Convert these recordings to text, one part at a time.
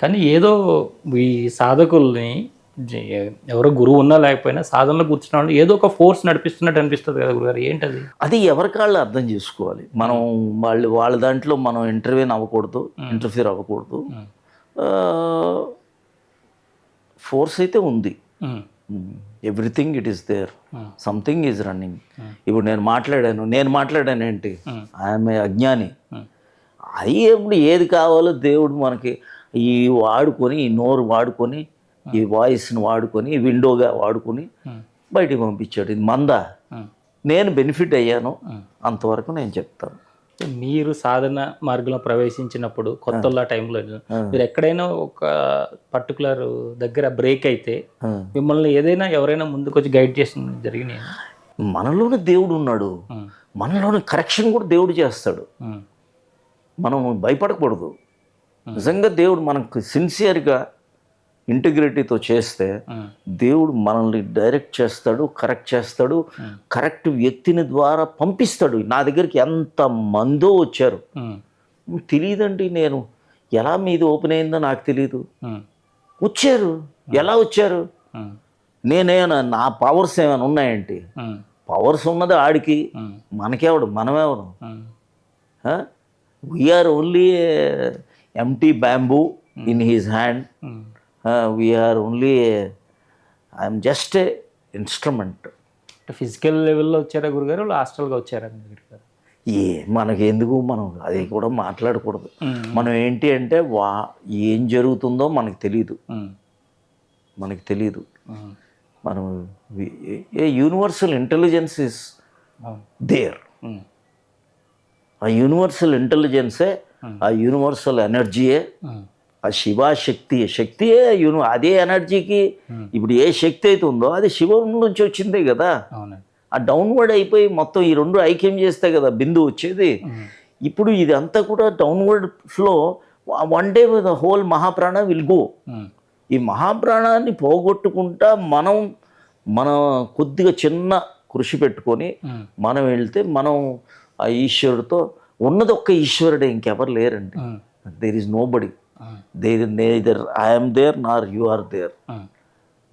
కానీ ఏదో ఈ సాధకుల్ని ఎవరో గురువు ఉన్నా లేకపోయినా సాధనలో కూర్చున్న వాళ్ళు ఏదో ఒక ఫోర్స్ నడిపిస్తున్నట్టు అనిపిస్తుంది కదా గురుగారు, ఏంటది? అది ఎవరికాళ్ళు అర్థం చేసుకోవాలి. మనం వాళ్ళ దాంట్లో మనం ఇంటర్ఫియర్ అవ్వకూడదు. ఫోర్స్ అయితే ఉంది. Everything it is there, something is running. ఇప్పుడు నేను మాట్లాడాను ఏంటి, ఐఎమ్ అజ్ఞాని. అది ఎప్పుడు ఏది కావాలో దేవుడు మనకి ఈ వాడుకొని, ఈ నోరు వాడుకొని, ఈ వాయిస్ని వాడుకొని, ఈ విండోగా వాడుకొని బయటికి పంపించాడు. ఇది మందా, నేను బెనిఫిట్ అయ్యాను, అంతవరకు నేను చెప్తాను. మీరు సాధన మార్గంలో ప్రవేశించినప్పుడు కొత్తలా టైంలో మీరు ఎక్కడైనా ఒక పర్టికులర్ దగ్గర బ్రేక్ అయితే మిమ్మల్ని ఏదైనా ఎవరైనా ముందుకు వచ్చి గైడ్ చేసిన జరిగినాయి? మనలోనే దేవుడు ఉన్నాడు, మనలోని కరెక్షన్ కూడా దేవుడు చేస్తాడు. మనం భయపడకూడదు. నిజంగా దేవుడు మనకు సిన్సియర్గా ఇంటిగ్రిటీతో చేస్తే దేవుడు మనల్ని డైరెక్ట్ చేస్తాడు, కరెక్ట్ చేస్తాడు, కరెక్ట్ వ్యక్తిని ద్వారా పంపిస్తాడు. నా దగ్గరికి ఎంత మందో వచ్చారు, తెలియదండి, నేను ఎలా మీది ఓపెన్ అయిందో నాకు తెలియదు. వచ్చారు, ఎలా వచ్చారు? నా పవర్స్ ఏమైనా ఉన్నాయంటే? పవర్స్ ఉన్నది ఆడికి, మనకెవడు, మనమెవరు? We are only empty bamboo in his hand. We are only, I'm just a instrument. Physical లెవెల్లో వచ్చారా గురుగారు, హాస్టల్గా వచ్చారా మీ దగ్గర? మనకి ఎందుకు, మనం అది కూడా మాట్లాడకూడదు. మనం ఏంటి అంటే ఏం జరుగుతుందో మనకు తెలియదు. మనం a universal intelligence is there. ఆ యూనివర్సల్ ఇంటెలిజెన్సే, ఆ యూనివర్సల్ ఎనర్జీయే, ఆ శక్తియే అదే ఎనర్జీకి. ఇప్పుడు ఏ శక్తి అయితే ఉందో అది శివం నుంచి వచ్చిందే కదా. ఆ డౌన్వర్డ్ అయిపోయి మొత్తం ఈ రెండు ఐక్యం చేస్తే కదా బిందువు వచ్చేది. ఇప్పుడు ఇది అంతా కూడా downward flow. One day the whole మహాప్రాణ విల్ గో. ఈ మహాప్రాణాన్ని పోగొట్టుకుంటా మన కొద్దిగా చిన్న కృషి పెట్టుకొని మనం వెళ్తే మనం ఆ ఈశ్వరుడితో ఉన్నది ఒక్క ఈశ్వరుడే, ఇంకెవరు లేరండి. దేర్ ఈజ్ నో బడి. Neither I am there nor you are there.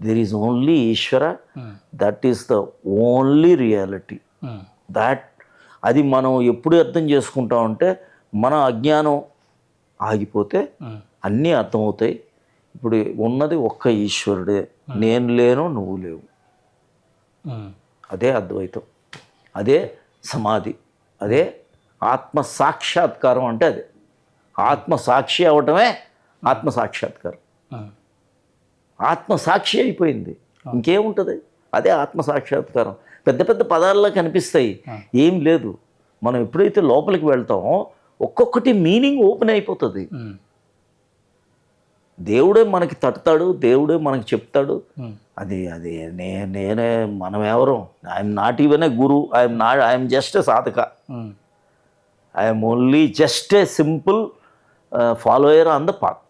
There is only Ishvara. That is the only reality. అది మనం ఎప్పుడు అర్థం చేసుకుంటామంటే మన అజ్ఞానం ఆగిపోతే అన్నీ అర్థమవుతాయి. ఇప్పుడు ఉన్నది ఒక్క ఈశ్వరుడే, నేను లేను, నువ్వు లేవు. అదే అద్వైతం, అదే సమాధి, అదే ఆత్మ సాక్షాత్కారం. అంటే అదే ఆత్మసాక్షి అవటమే ఆత్మసాక్షాత్కారం. ఆత్మసాక్షి అయిపోయింది, ఇంకేముంటుంది? అదే ఆత్మసాక్షాత్కారం. పెద్ద పెద్ద పదాల్లో కనిపిస్తాయి, ఏం లేదు. మనం ఎప్పుడైతే లోపలికి వెళ్తామో ఒక్కొక్కటి మీనింగ్ ఓపెన్ అయిపోతుంది. దేవుడే మనకి తట్టుతాడు, దేవుడే మనకి చెప్తాడు. అది నేనే, మనం ఎవరు? I'm not even a guru, I'm just a సాధక. I'm only just a simple follower on the path.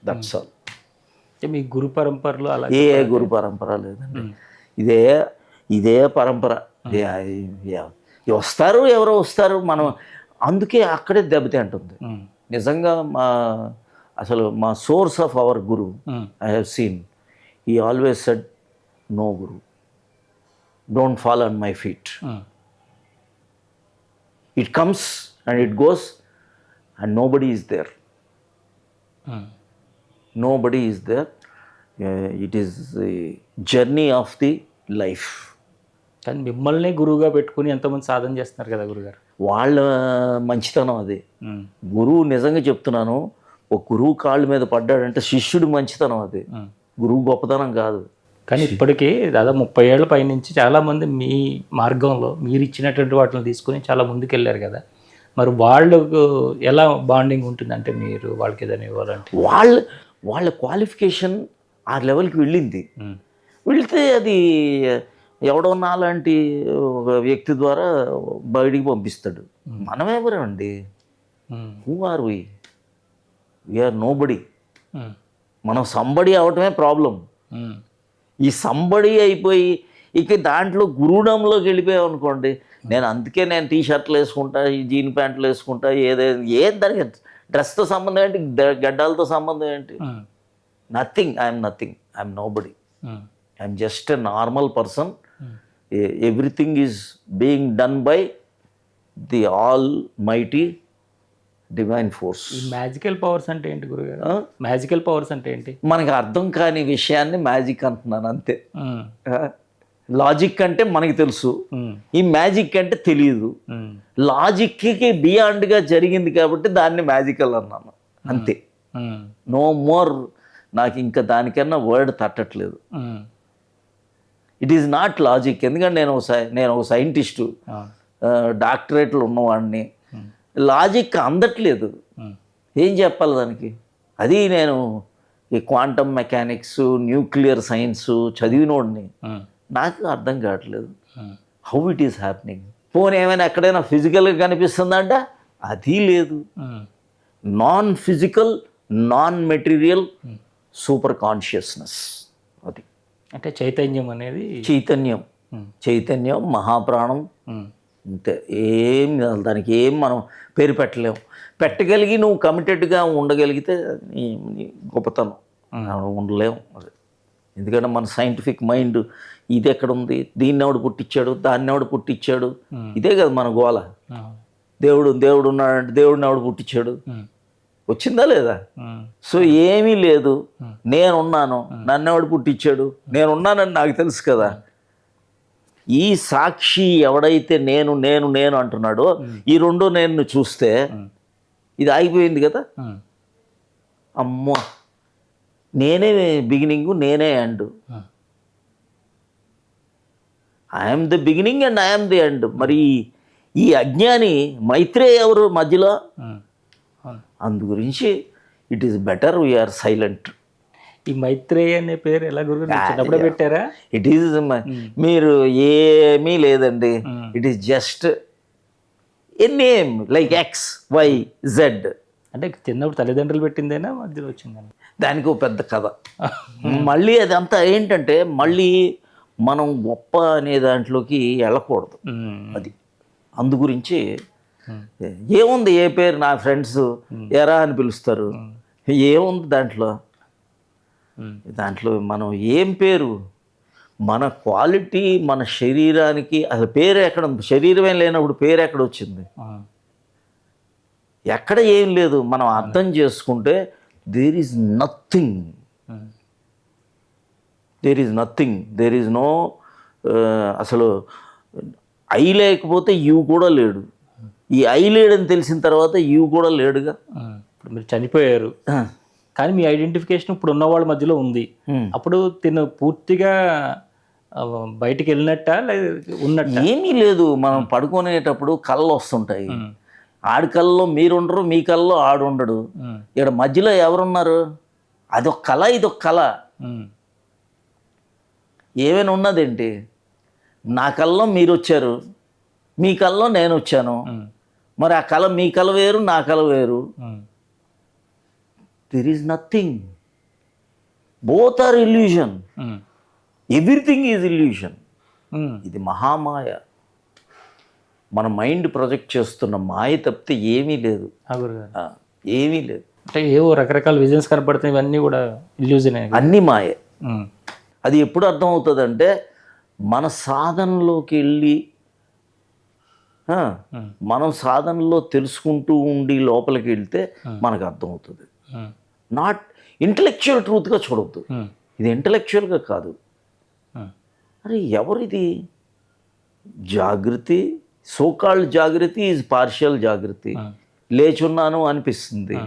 That's all. మీ గురు పరంపరలో అలా ఏ గురు పరంపర లేదండి. ఇదే పరంపర. వస్తారు, ఎవరో వస్తారు, మనం అందుకే అక్కడే దెబ్బతింటుంది. నిజంగా మా source of our guru, I have seen, he always said, no guru, don't fall on my feet. It comes and it goes and nobody is there. Nobody is there. It is the journey of the life. కానీ మిమ్మల్ని గురువుగా పెట్టుకుని ఎంతోమంది సాధన చేస్తున్నారు కదా గురుగారు. వాళ్ళ మంచితనం అదే. గురువు, నిజంగా చెప్తున్నాను, ఒక గురువు కాళ్ళ మీద పడ్డాడంటే శిష్యుడు మంచితనం అదే, గురువు గొప్పతనం కాదు. కానీ ఇప్పటికీ దాదాపు 30 ఏళ్ల పైనుంచి చాలామంది మీ మార్గంలో మీరు ఇచ్చినటువంటి వాటిని తీసుకుని చాలా ముందుకు వెళ్ళారు కదా. మరి వాళ్ళకు ఎలా బాండింగ్ ఉంటుంది? అంటే మీరు వాళ్ళకి ఏదైనా ఇవ్వాలంటే వాళ్ళ క్వాలిఫికేషన్ ఆ లెవెల్కి వెళ్ళింది. వెళితే అది ఎవడో నాలాంటి ఒక వ్యక్తి ద్వారా బయటికి పంపిస్తాడు. మనమెవరండి? హూ ఆర్ వీఆర్ నో బడి. మనం సంబడి అవటమే ప్రాబ్లం. ఈ సంబడి అయిపోయి ఇక దాంట్లో గురుడంలోకి వెళ్ళిపోయాం అనుకోండి. అందుకే నేను టీ షర్ట్లు వేసుకుంటా, ఈ జీన్ ప్యాంట్లు వేసుకుంటా, ఏం దానికి డ్రెస్తో సంబంధం ఏంటి, గడ్డాలతో సంబంధం ఏంటి? Nothing. I'm nothing. I'm nobody. I'm just a normal person. Everything is being done by the almighty divine force. ఈ మ్యాజికల్ పవర్స్ అంటే ఏంటి గురుగారు? మ్యాజికల్ పవర్స్ అంటే ఏంటి? మనకు అర్థం కాని విషయాన్ని మ్యాజిక్ అంటున్నాను అంతే. లాజిక్ అంటే మనకి తెలుసు, ఈ మ్యాజిక్ అంటే తెలియదు. లాజిక్కి బియాండ్గా జరిగింది కాబట్టి దాన్ని మ్యాజికల్ అన్నాను అంతే. No more. నాకు ఇంకా దానికన్నా వర్డ్ తట్టట్లేదు. It is not logic. ఎందుకంటే నేను ఒక సైంటిస్టు, డాక్టరేట్లు ఉన్నవాడిని. లాజిక్ అందట్లేదు. ఏం చెప్పాలి దానికి? అది నేను ఈ క్వాంటమ్ మెకానిక్స్, న్యూక్లియర్ సైన్స్ చదివినోడిని. నాకు అర్థం కావట్లేదు హౌ ఇట్ ఈస్ హ్యాపెనింగ్. పోనీ ఏమైనా ఎక్కడైనా ఫిజికల్గా కనిపిస్తుందంట, అది లేదు. Non physical, non material, super consciousness. అది అంటే చైతన్యం అనేది. చైతన్యం మహాప్రాణం అంతే. ఏం దానికి ఏం మనం పేరు పెట్టలేము. పెట్టగలిగి నువ్వు కమిటెడ్గా ఉండగలిగితే నీ గొప్పతనం. ఉండలేము అది. ఎందుకంటే మన సైంటిఫిక్ మైండ్ ఇది ఎక్కడ ఉంది, దీన్ని ఎవడు పుట్టించాడు, దాన్ని ఎవడు పుట్టించాడు, ఇదే కదా మన గోల. దేవుడు ఉన్నాడంటే దేవుడిని ఎవడు పుట్టించాడు, వచ్చిందా లేదా? సో ఏమీ లేదు. నేనున్నాను, నన్ను ఎవడు పుట్టించాడు, నేనున్నానని నాకు తెలుసు కదా. ఈ సాక్షి ఎవడైతే నేను నేను నేను అంటున్నాడో, ఈ రెండో నేను చూస్తే ఇది ఆగిపోయింది కదా. అమ్మో, నేనే బిగినింగ్, నేనే end. I'm the beginning and I'm the end. మరి ఈ అజ్ఞాని మైత్రేయ ఎవరు మధ్యలో? అందు గురించి it is better we're silent. ఈ మైత్రేయ అనే పేరు ఎలా గురువు చిన్నప్పుడే పెట్టారా? ఇట్ ఈస్ మీరు ఏమీ లేదండి. It is just a name like XYZ. అంటే చిన్నప్పుడు తల్లిదండ్రులు పెట్టిందేనా మధ్యలో వచ్చిందని? దానికి ఒక పెద్ద కథ. మళ్ళీ అదంతా ఏంటంటే మళ్ళీ మనం గొప్ప అనే దాంట్లోకి వెళ్ళకూడదు. అది అందు గురించి ఏముంది, ఏ పేరు నా ఫ్రెండ్స్ ఎరా అని పిలుస్తారు, ఏముంది దాంట్లో? దాంట్లో మనం ఏం పేరు, మన క్వాలిటీ, మన శరీరానికి అసలు పేరు ఎక్కడ ఉంది? శరీరమే లేనప్పుడు పేరు ఎక్కడ వచ్చింది? ఎక్కడ ఏం లేదు. మనం అర్థం చేసుకుంటే there is nothing. There is no. అసలు ఐ లేకపోతే యూ కూడా లేడు. ఈ ఐ లేడని తెలిసిన తర్వాత యూ కూడా లేడుగా. ఇప్పుడు మీరు చనిపోయారు కానీ మీ ఐడెంటిఫికేషన్ ఇప్పుడు ఉన్న వాళ్ళ మధ్యలో ఉంది. అప్పుడు తిను పూర్తిగా బయటికి వెళ్ళినట్ట ఉన్నట్ట? ఏమీ లేదు. మనం పడుకునేటప్పుడు కళ్ళు వస్తుంటాయి. ఆడి కళ్ళలో మీరుండరు, మీ కళ్ళలో ఆడు ఉండడు. ఇక్కడ మధ్యలో ఎవరున్నారు? అదొక కళ, ఇదొక కళ. ఏమైనా ఉన్నదేంటి? నా కళ్ళలో మీరు వచ్చారు, మీ కళ్ళలో నేను వచ్చాను. మరి ఆ కళ, మీ కళ వేరు, నా కళ వేరు. There is nothing. Both are illusion. Everything is illusion. ఇది మహామాయ. మన మైండ్ ప్రొజెక్ట్ చేస్తున్న మాయ తప్పితే ఏమీ లేదు. ఏమీ లేదు. అంటే ఏవో రకరకాల విజన్స్ కనపడుతున్నాయి, ఇవన్నీ కూడా ఇల్యూజన్. అన్నీ మాయే. అది ఎప్పుడు అర్థమవుతుందంటే మన సాధనలోకి వెళ్ళి మనం సాధనలో తెలుసుకుంటూ ఉండి లోపలికి వెళ్తే మనకు అర్థమవుతుంది. నాట్ ఇంటలెక్చువల్ ట్రూత్గా చూడవద్దు. ఇది ఇంటలెక్చువల్గా కాదు. అరే ఎవరిది జాగృతి? సోకాల్డ్ జాగృతి ఈజ్ పార్షియల్ జాగృతి. లేచున్నాను అనిపిస్తుంది.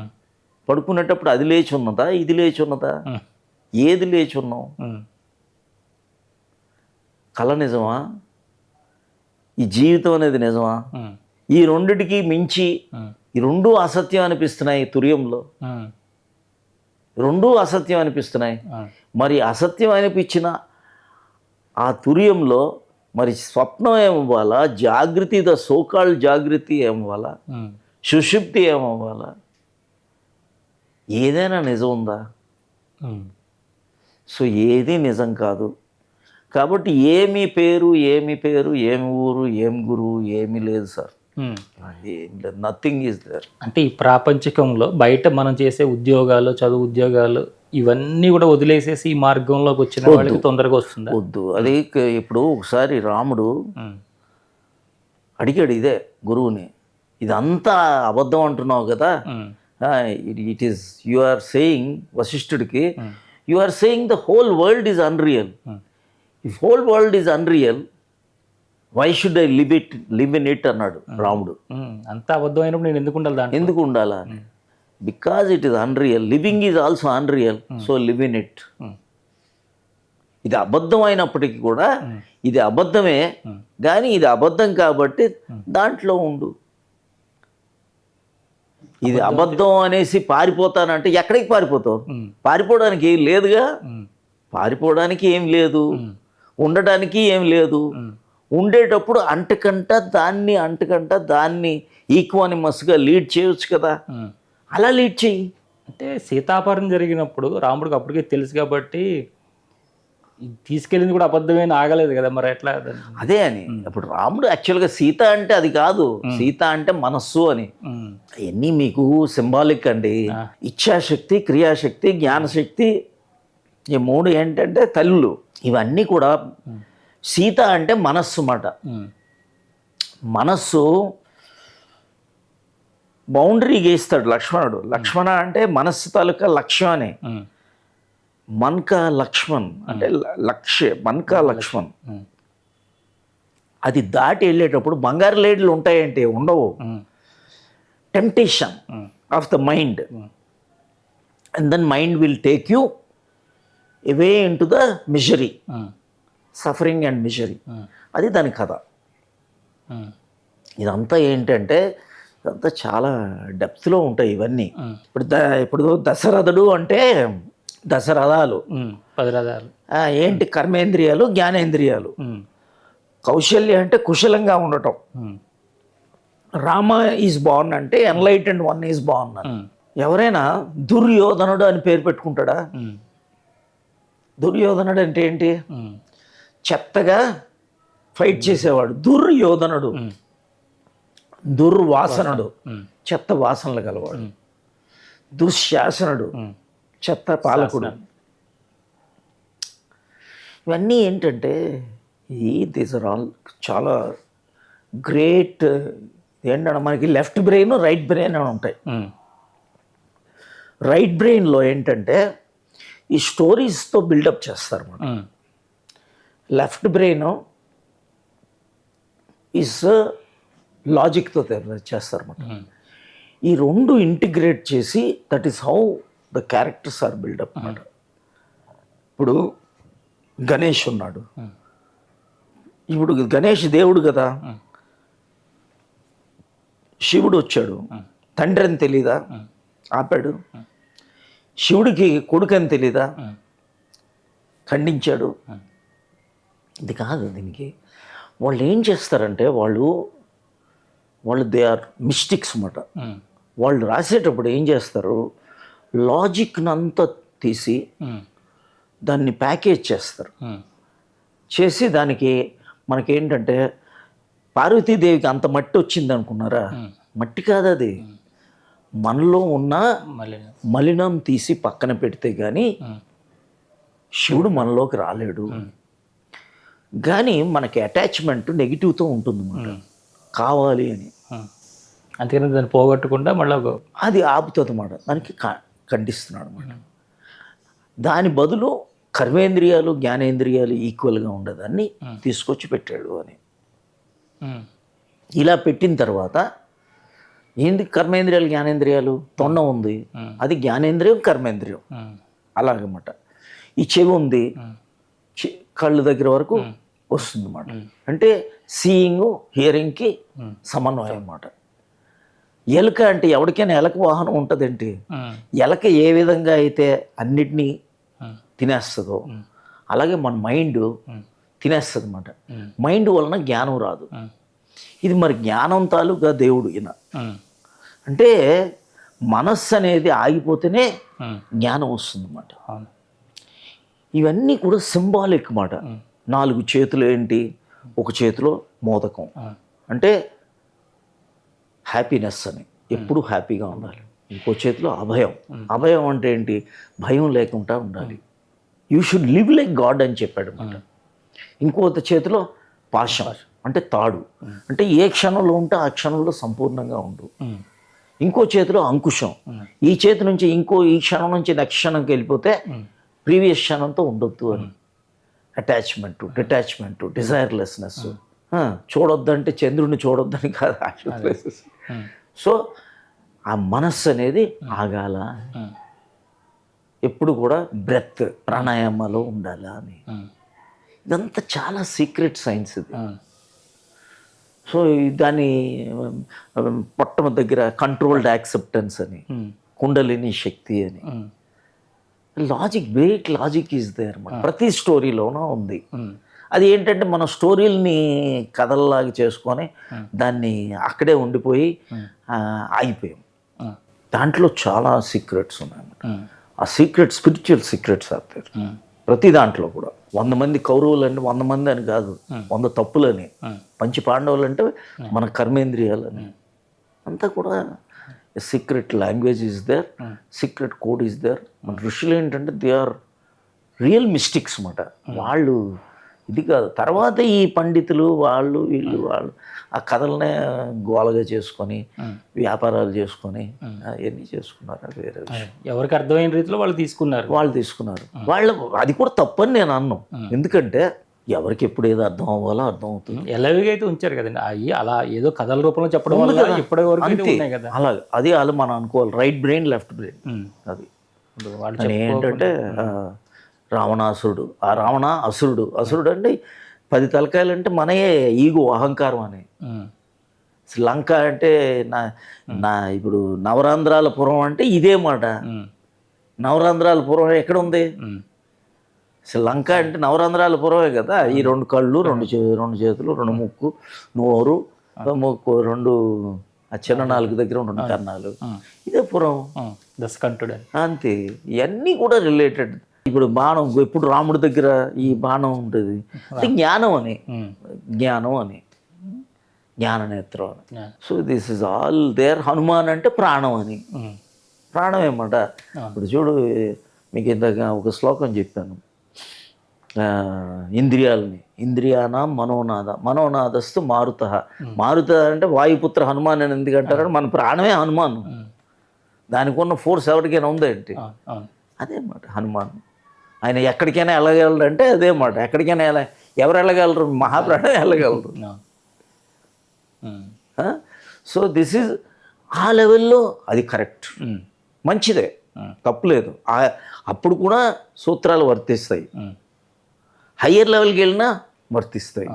పడుకునేటప్పుడు అది లేచి ఉన్నదా, ఇది లేచి ఉన్నదా? ఏది లేచి ఉన్నాం? కళ నిజమా? ఈ జీవితం అనేది నిజమా? ఈ రెండిటికి మించి ఈ రెండూ అసత్యం అనిపిస్తున్నాయి. తుర్యంలో రెండూ అసత్యం అనిపిస్తున్నాయి. మరి అసత్యం అనిపించిన ఆ తుర్యంలో మరి స్వప్నం ఏమవ్వాలా, జాగృతి, ద సోకాల్డ్ జాగృతి ఏమవ్వాలా, సుషుప్తి ఏమవ్వాలా? ఏదైనా నిజం ఉందా? సో ఏది నిజం కాదు. కాబట్టి ఏమి పేరు, ఏమి ఊరు, ఏం గురువు ఏమీ లేదు సార్. Nothing is there. అంటే ఈ ప్రాపంచికంలో బయట మనం చేసే ఉద్యోగాలు, చదువు ఉద్యోగాలు ఇవన్నీ కూడా వదిలేసేసి ఈ మార్గంలోకి వచ్చిన వాళ్ళకి తొందరగా వస్తుందా? వద్దు. అది ఇప్పుడు ఒకసారి రాముడు అడిగాడు ఇదే గురువుని, ఇదంతా అబద్ధం అంటున్నావు కదా, it is you are saying వశిష్ఠుడికి, you are saying the whole world is unreal. If whole world is unreal why should I live in it అన్నాడు రాముడు. అంత అబద్ధం అయినప్పుడు నేను ఎందుకు ఉండాలి దాంట్లో? ఎందుకు ఉండాలా? Because it is unreal. Living is also unreal, so live in it. ఇది అబద్ధం అయినప్పటికీ కూడా ఇది అబద్ధమే, కానీ ఇది అబద్ధం కాబట్టి దాంట్లో ఉండు. ఇది అబద్ధం అనేసి పారిపోతానంటే ఎక్కడికి పారిపోతావు? పారిపోవడానికి ఏం లేదుగా. పారిపోవడానికి ఏం లేదు, ఉండడానికి ఏం లేదు. ఉండేటప్పుడు అంటకంట దాన్ని ఈక్వానిమస్గా లీడ్ చేయొచ్చు కదా, అలా లీడ్ చెయ్యి. అంటే సీతాపహరణం జరిగినప్పుడు రాముడికి అప్పటికే తెలుసు కాబట్టి తీసుకెళ్ళింది కూడా అబద్ధమైన ఆగలేదు కదా, మరి ఎట్లా? అదే అని ఇప్పుడు రాముడు యాక్చువల్గా సీత అంటే అది కాదు, సీత అంటే మనస్సు అని. అవన్నీ మీకు సింబాలిక్ అండి. ఇచ్ఛాశక్తి, క్రియాశక్తి, జ్ఞానశక్తి, ఈ మూడు ఏంటంటే తల్లులు. ఇవన్నీ కూడా సీత అంటే మనస్సు మాట. మనస్సు బౌండరీ గీస్తాడు లక్ష్మణుడు. లక్ష్మణ అంటే మనస్సు తాలూకా లక్ష్యం అని. మన్కా లక్ష్మణ్ అంటే మన్కా లక్ష్మణ్. అది దాటి వెళ్ళేటప్పుడు బంగారు లేడ్లు ఉంటాయంటే ఉండవు. Temptation of the mind, and then mind will take you away into the misery, suffering and misery. అది దాని కథ. ఇదంతా ఏంటంటే ఇదంతా చాలా డెప్త్లో ఉంటాయి ఇవన్నీ. ఇప్పుడు దశరథుడు అంటే దశరథాలు, 10 రథాలు. ఏంటి? కర్మేంద్రియాలు, జ్ఞానేంద్రియాలు. కౌశల్య అంటే కుశలంగా ఉండటం. రామ ఈజ్ బార్న్ అంటే ఎన్లైటెండ్ వన్ ఈజ్ బార్న్. ఎవరైనా దుర్యోధనుడు అని పేరు పెట్టుకుంటాడా? దుర్యోధనుడు అంటే ఏంటి? చెత్తగా ఫైట్ చేసేవాడు దుర్యోధనుడు. దుర్వాసనుడు, చెత్త వాసనలు గలవాడు. దుశ్శాసనుడు, చెత్త పాలకుడు. ఇవన్నీ ఏంటంటే దీస్ ఆర్ ఆల్ చాలా గ్రేట్. ఏంటంటే మనకి లెఫ్ట్ బ్రెయిన్, రైట్ బ్రెయిన్ అని ఉంటాయి. రైట్ బ్రెయిన్లో ఏంటంటే ఈ స్టోరీస్తో బిల్డప్ చేస్తారు మనం. లెఫ్ట్ బ్రెయిన్ ఈజ్ లాజిక్తో చేస్తారు అన్నమాట. ఈ రెండు ఇంటిగ్రేట్ చేసి that is how the characters are build up అన్నమాట. ఇప్పుడు గణేష్ ఉన్నాడు. ఇప్పుడు గణేష్ దేవుడు కదా. శివుడు వచ్చాడు, తండ్రి అని తెలీదా? ఆపాడు. శివుడికి కొడుకు అని తెలీదా? ఖండించాడు. ఇది కాదు. దీనికి వాళ్ళు ఏం చేస్తారంటే వాళ్ళు దే ఆర్ మిస్టిక్స్ అన్నమాట. వాళ్ళు రాసేటప్పుడు ఏం చేస్తారు, లాజిక్ని అంతా తీసి దాన్ని ప్యాకేజ్ చేస్తారు. చేసి దానికి మనకేంటంటే పార్వతీదేవికి అంత మట్టి వచ్చింది అనుకున్నారా? మట్టి కాదు అది. మనలో ఉన్న మలినం తీసి పక్కన పెడితే కానీ శివుడు మనలోకి రాలేడు. కానీ మనకి అటాచ్మెంట్ నెగిటివ్తో ఉంటుంది అన్నమాట, కావాలి అని. అందుకని దాన్ని పోగొట్టకుండా మళ్ళీ అది ఆపుతుంది అన్నమాట. దానికి ఖండిస్తున్నాడు అన్నమాట. దాని బదులు కర్మేంద్రియాలు, జ్ఞానేంద్రియాలు ఈక్వల్గా ఉండదాన్ని తీసుకొచ్చి పెట్టాడు అని. ఇలా పెట్టిన తర్వాత ఏంది కర్మేంద్రియాలు, జ్ఞానేంద్రియాలు? తొండం ఉంది, అది జ్ఞానేంద్రియం, కర్మేంద్రియం. అలాగన్నమాట. ఈ చెవి ఉంది, కళ్ళు దగ్గర వరకు వస్తుంది అన్నమాట. అంటే సీయింగ్, హియరింగ్కి సమన్వయం అన్నమాట. ఎలుక అంటే ఎవరికైనా ఎలక వాహనం ఉంటుందంటే, ఎలక ఏ విధంగా అయితే అన్నిటినీ తినేస్తుందో అలాగే మన మైండ్ తినేస్తుంది అన్నమాట. మైండ్ వలన జ్ఞానం రాదు. ఇది మరి జ్ఞానం తాలూకా దేవుడు ఈయన. అంటే మనస్సు అనేది ఆగిపోతేనే జ్ఞానం వస్తుంది అన్నమాట. ఇవన్నీ కూడా సింబాలిక్ మాట. 4 చేతులు ఏంటి? ఒక చేతిలో మోదకం అంటే హ్యాపీనెస్ అని, ఎప్పుడు హ్యాపీగా ఉండాలి. ఇంకో చేతిలో అభయం. అభయం అంటే ఏంటి? భయం లేకుండా ఉండాలి. You should live like God అని చెప్పాడు అన్నమాట. ఇంకో చేతిలో పాశం అంటే తాడు, అంటే ఏ క్షణంలో ఉంటే ఆ క్షణంలో సంపూర్ణంగా ఉండు. ఇంకో చేతిలో అంకుశం, ఈ చేతి నుంచి ఈ క్షణం నుంచి నెక్స్ట్ క్షణంకి వెళ్ళిపోతే ప్రీవియస్ క్షణంతో ఉండొద్దు అని. Attachment, detachment, desirelessness. చూడొద్దంటే చంద్రుడిని చూడొద్దని కాదు యాక్చువల్ ప్లేసెస్. సో ఆ మనస్సు అనేది ఆగాల, ఎప్పుడు కూడా బ్రెత్ ప్రాణాయామాలో ఉండాలా అని. ఇదంతా చాలా సీక్రెట్ సైన్స్ ఇది. సో దాని పొట్ట దగ్గర కంట్రోల్డ్ యాక్సెప్టెన్స్ అని, కుండలిని శక్తి అని, logic, wait logic is there అన్నమాట. ప్రతి స్టోరీలోనూ ఉంది. అది ఏంటంటే మన స్టోరీలని కథల్లాగా చేసుకొని దాన్ని అక్కడే ఉండిపోయి ఆగిపోయాం. దాంట్లో చాలా సీక్రెట్స్ ఉన్నాయన్నమాట. ఆ సీక్రెట్ స్పిరిచువల్ సీక్రెట్స్ అవుతారు ప్రతి దాంట్లో కూడా. 100 మంది కౌరవులు అంటే 100 మంది అని కాదు, 100 తప్పులని. పంచి పాండవులు అంటే మన కర్మేంద్రియాలని. అంతా కూడా secret language is there, secret code is there. మన ఋషులు ఏంటంటే దే ఆర్ రియల్ మిస్టిక్స్ అన్నమాట. వాళ్ళు ఇది కాదు. తర్వాత ఈ పండితులు వాళ్ళు ఆ కథలనే గోలగా చేసుకొని వ్యాపారాలు చేసుకొని అవన్నీ చేసుకున్నారు. అది వేరే విషయం. ఎవరికి అర్థమైన రీతిలో వాళ్ళు తీసుకున్నారు. వాళ్ళు అది కూడా తప్పని నేను అన్నాను. ఎందుకంటే ఎవరికి ఎప్పుడు ఏదో అర్థం అవ్వాలో అర్థం అవుతుంది. ఎలాగైతే అయితే ఉంచారు కదండి అవి, అలా ఏదో కథల రూపంలో చెప్పడం వల్ల ఇప్పటి వరకు ఉన్నాయి కదా. అలాగే అది వాళ్ళు మనం అనుకోవాలి. Right brain, left brain. అది వాళ్ళు ఏంటంటే రావణాసురుడు, ఆ అసురుడు అంటే 10 తలకాయలు అంటే మనయే ఈగో, అహంకారం అని. లంక అంటే ఇప్పుడు నవరాంధ్రాల పురం అంటే ఇదే మాట. నవరాంధ్రాల పురం ఎక్కడ ఉంది? లంక అంటే నవరాంధ్రాల పురమే కదా. ఈ 2 కళ్ళు, 2 చేతులు, 2 ముక్కు, నోరు, ముక్కు, 2 ఆ చిన్న 4 దగ్గర 2 కన్నాలు, ఇదే పురం. దశకంఠుడు అంతే. ఇవన్నీ కూడా రిలేటెడ్. ఇప్పుడు బాణం, ఎప్పుడు రాముడి దగ్గర ఈ బాణం ఉంటుంది అంటే జ్ఞానం అని, జ్ఞాననేత్రం అని. So this is all there. Hanuman అంటే ప్రాణం అని. ప్రాణం ఏమాట. ఇప్పుడు చూడు, మీకు ఇందాక ఒక శ్లోకం చెప్పాను, ఇంద్రియానా మనోనాదస్తు మారుత అంటే వాయుపుత్ర హనుమాన్ అని ఎందుకంటారు? మన ప్రాణమే హనుమాన్. దానికి ఉన్న ఫోర్స్ ఎవరికైనా ఉందేంటి? అదే మాట హనుమాన్. ఆయన ఎక్కడికైనా వెళ్ళగలరు అంటే అదే మాట. ఎక్కడికైనా ఎవరు వెళ్ళగలరు? మహాప్రాణం వెళ్ళగలరు. సో దిస్ ఈజ్ ఆ లెవెల్లో అది కరెక్ట్, మంచిదే, తప్పులేదు. అప్పుడు కూడా సూత్రాలు వర్తిస్తాయి. హయ్యర్ లెవెల్కి వెళ్ళినా వర్తిస్తాయి.